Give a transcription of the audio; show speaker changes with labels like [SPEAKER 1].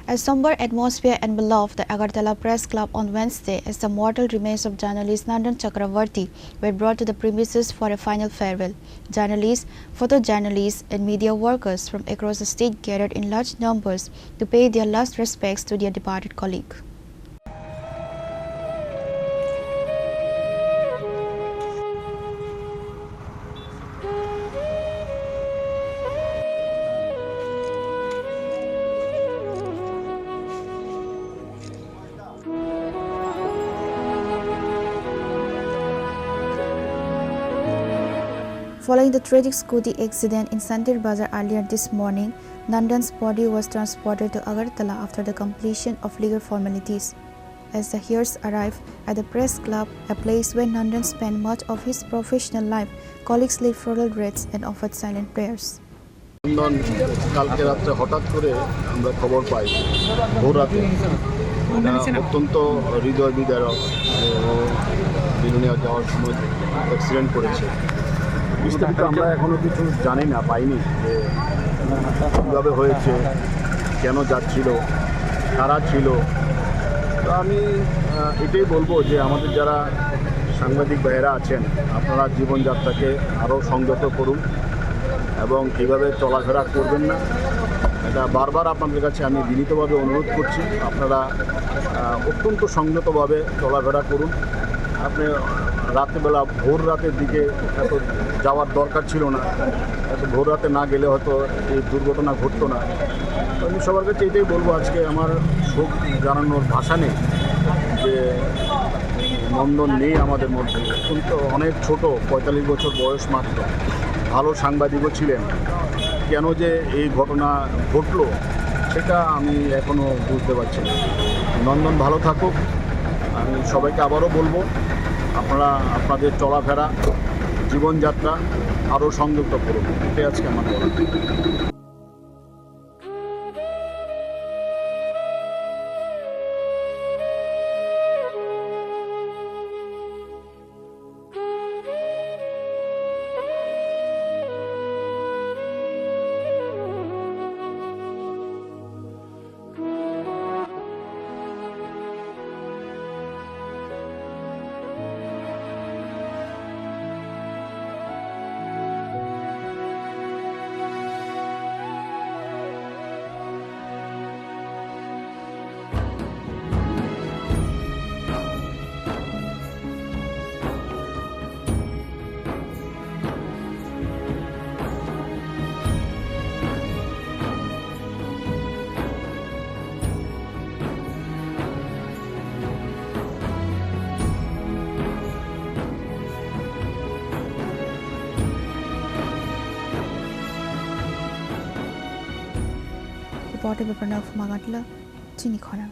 [SPEAKER 1] A somber atmosphere enveloped the Agartala Press Club on Wednesday as the mortal remains of journalist Nandan Chakravarti were brought to the premises for a final farewell. Journalists, photojournalists and media workers from across the state gathered in large numbers to pay their last respects to their departed colleague. Following the tragic scooty accident in Santir Bazar earlier this morning, Nandan's body was transported to Agartala after the completion of legal formalities. As the heirs arrived at the press club, a place where Nandan spent much of his professional life, colleagues laid floral wreaths and offered silent prayers.
[SPEAKER 2] কালকে রাতে হঠাৎ করে আমরা খবর পাই ভোর রাতে অত্যন্ত হৃদয় বিদারক ও বিলুনিয়া যাওয়ার সময় অ্যাক্সিডেন্ট করেছে। বিস্তারিত আমরা এখনও কিছু জানি না, পাইনি যে কীভাবে হয়েছে, কেন যাচ্ছিল, কারা ছিল। তো আমি এটাই বলবো যে আমাদের যারা সাংবাদিক ভাইয়েরা আছেন, আপনারা জীবনযাত্রাকে আরও সংযত করুন এবং এইভাবে চলাফেরা করবেন না। এটা বারবার আপনাদের কাছে আমি বিনীতভাবে অনুরোধ করছি, আপনারা অত্যন্ত সংযতভাবে চলাফেরা করুন। আপনি রাত্রেবেলা ভোর রাতের দিকে এত যাওয়ার দরকার ছিল না, এত ভোর রাতে না গেলে হয়তো এই দুর্ঘটনা ঘটতো না। আমি সবার কাছে এটাই বলবো, আজকে আমার শোক জানানোর ভাষা নেই যে নন্দন নেই আমাদের মধ্যে। কিন্তু অনেক ছোট, 45 বছর বয়স মাত্র, ভালো সাংবাদিকও ছিলেন। কেন যে এই ঘটনা ঘটলো সেটা আমি এখনও বুঝতে পারছি না। নন্দন ভালো থাকুক। আমি সবাইকে আবারও বলবো, আপনারা আপনাদের চলাফেরা, জীবনযাত্রা আরও সংযুক্ত করুন। এটাই আজকে আমার বলা। Reported by Pranav Magatla, Chini Khona.